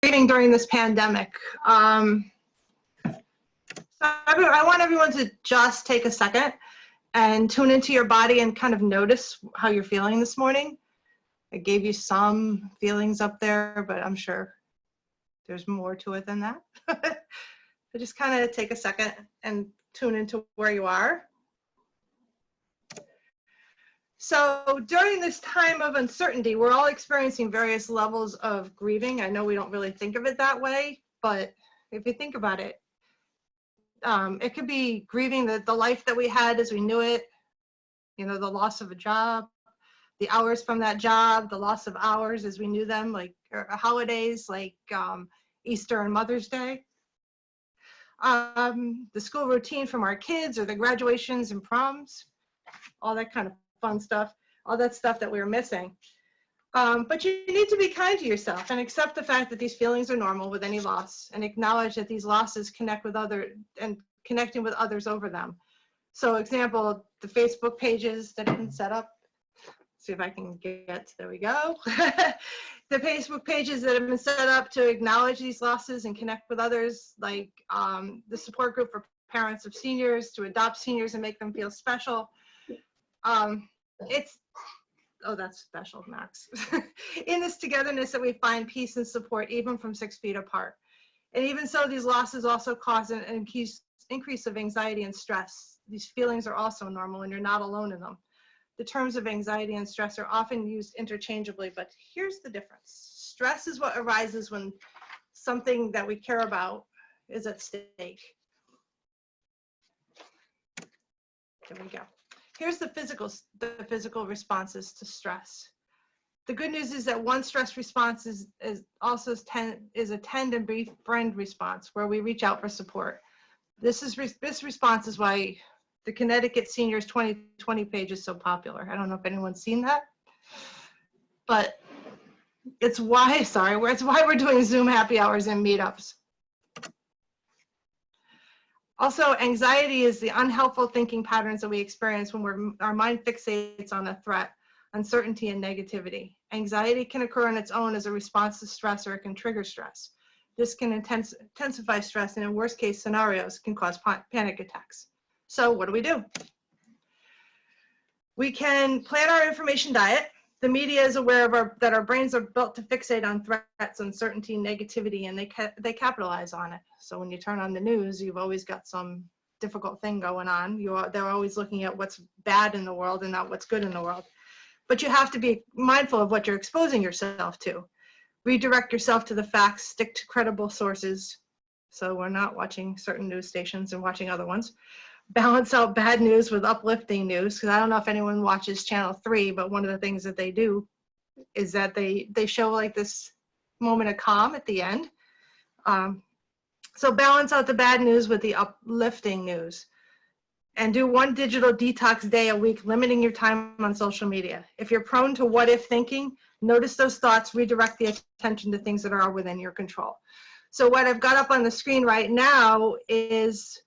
grieving during this pandemic. So I want everyone to just take a second and tune into your body and kind of notice how you're feeling this morning. I gave you some feelings up there, but I'm sure there's more to it than that. So just kind of take a second and tune into where you are. So during this time of uncertainty, we're all experiencing various levels of grieving. I know we don't really think of it that way, but if you think about it, it could be grieving the life that we had as we knew it, you know, the loss of a job, the hours from that job, the loss of hours as we knew them, like holidays like Easter and Mother's Day. The school routine from our kids or the graduations and proms, all that kind of fun stuff, all that stuff that we were missing. But you need to be kind to yourself and accept the fact that these feelings are normal with any loss, and acknowledge that these losses connect with connecting with others over them. So example, the Facebook pages that have been set up. See if I can get, there we go. The Facebook pages that have been set up to acknowledge these losses and connect with others, like the support group for parents of seniors to adopt seniors and make them feel special. Oh, that's special, Max. In this togetherness that we find peace and support even from 6 feet apart. And even so, these losses also cause an increase of anxiety and stress. These feelings are also normal and you're not alone in them. The terms of anxiety and stress are often used interchangeably, but here's the difference. Stress is what arises when something that we care about is at stake. There we go. Here's the physical responses to stress. The good news is that one stress response is also a tend and befriend response, where we reach out for support. This response is why the Connecticut Seniors 2020 page is so popular. I don't know if anyone's seen that, but it's why, it's why we're doing Zoom happy hours and meetups. Also, anxiety is the unhelpful thinking patterns that we experience when our mind fixates on a threat, uncertainty, and negativity. Anxiety can occur on its own as a response to stress, or it can trigger stress. This can intensify stress, and in worst case scenarios can cause panic attacks. So what do? We can plan our information diet. The media is aware of that our brains are built to fixate on threats, uncertainty, negativity, and they capitalize on it. So when you turn on the news, you've always got some difficult thing going on. They're always looking at what's bad in the world and not what's good in the world. But you have to be mindful of what you're exposing yourself to. Redirect yourself to the facts, stick to credible sources. So we're not watching certain news stations and watching other ones. Balance out bad news with uplifting news, because I don't know if anyone watches Channel 3, but one of the things that they do is that they show like this moment of calm at the end. So balance out the bad news with the uplifting news, and do one digital detox day a week, limiting your time on social media. If you're prone to what if thinking, notice those thoughts, redirect the attention to things that are within your control. So what I've got up on the screen right now is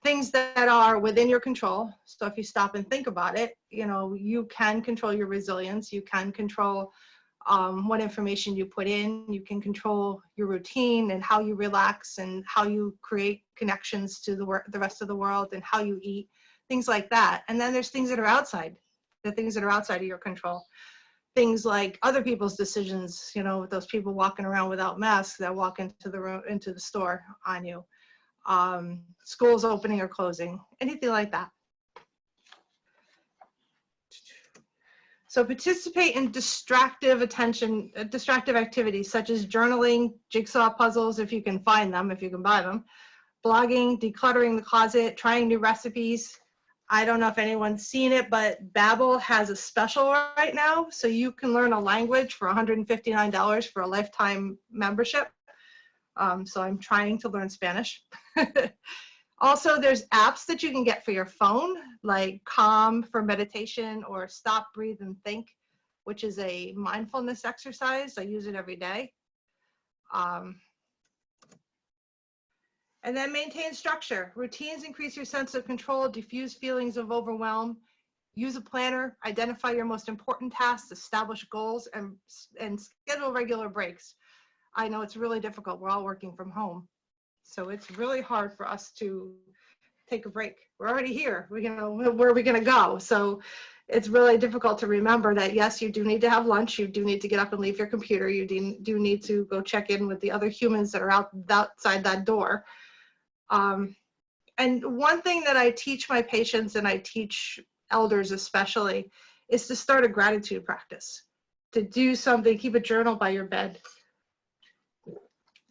things that are within your control. So if you stop and think about it, you know, you can control your resilience. You can control what information you put in. You can control your routine and how you relax and how you create connections to the rest of the world and how you eat, things like that. And then there's things that are outside, the things that are outside of your control. Things like other people's decisions, you know, those people walking around without masks that walk into the store on you. Schools opening or closing, anything like that. So participate in distractive activities such as journaling, jigsaw puzzles, if you can find them, if you can buy them, blogging, decluttering the closet, trying new recipes. I don't know if anyone's seen it, but Babbel has a special right now. So you can learn a language for $159 for a lifetime membership. So I'm trying to learn Spanish. Also, there's apps that you can get for your phone, like Calm for meditation, or Stop, Breathe, and Think, which is a mindfulness exercise. I use it every day. And then maintain structure. Routines increase your sense of control, diffuse feelings of overwhelm. Use a planner, identify your most important tasks, establish goals, and schedule regular breaks. I know it's really difficult. We're all working from home. So it's really hard for us to take a break. We're already here. We, you know, where are we going to go? So it's really difficult to remember that, yes, you do need to have lunch. You do need to get up and leave your computer. You do need to go check in with the other humans that are outside that door. And one thing that I teach my patients, and I teach elders especially, is to start a gratitude practice, to do something, keep a journal by your bed,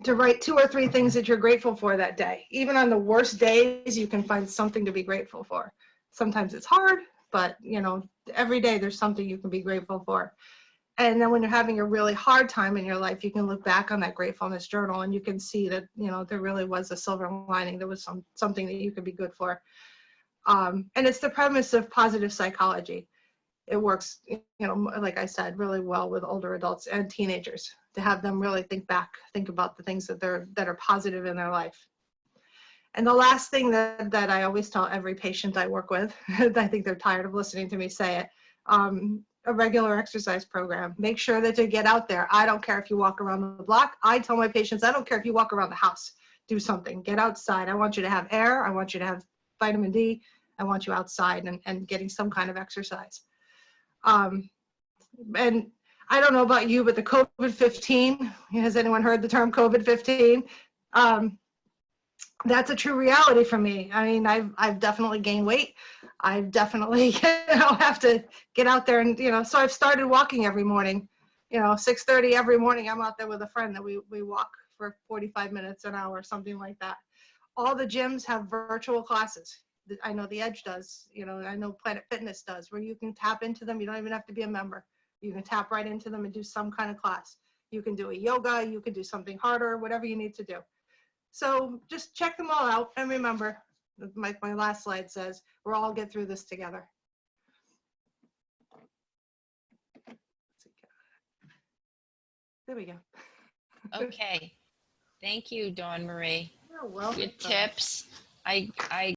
to write 2 or 3 things that you're grateful for that day. Even on the worst days, you can find something to be grateful for. Sometimes it's hard, but you know, every day there's something you can be grateful for. And then when you're having a really hard time in your life, you can look back on that gratefulness journal and you can see that, you know, there really was a silver lining. There was something that you could be good for. And it's the premise of positive psychology. It works, you know, like I said, really well with older adults and teenagers, to have them really think about the things that are positive in their life. And the last thing that I always tell every patient I work with, I think they're tired of listening to me say it, a regular exercise program. Make sure that they get out there. I don't care if you walk around the block. I tell my patients, I don't care if you walk around the house. Do something. Get outside. I want you to have air. I want you to have vitamin D. I want you outside and getting some kind of exercise. And I don't know about you, but the COVID-15, has anyone heard the term COVID-15? That's a true reality for me. I mean, I've definitely gained weight. I've definitely, have to get out there and, so I've started walking every morning, 6:30 every morning. I'm out there with a friend that we walk for 45 minutes, an hour, something like that. All the gyms have virtual classes. I know the Edge does, I know Planet Fitness does, where you can tap into them. You don't even have to be a member. You can tap right into them and do some kind of class. You can do a yoga, you can do something harder, whatever you need to do. So just check them all out. And remember, my last slide says, we'll all get through this together. There we go. Okay. Thank you, DawnMarie. You're welcome. Good tips. I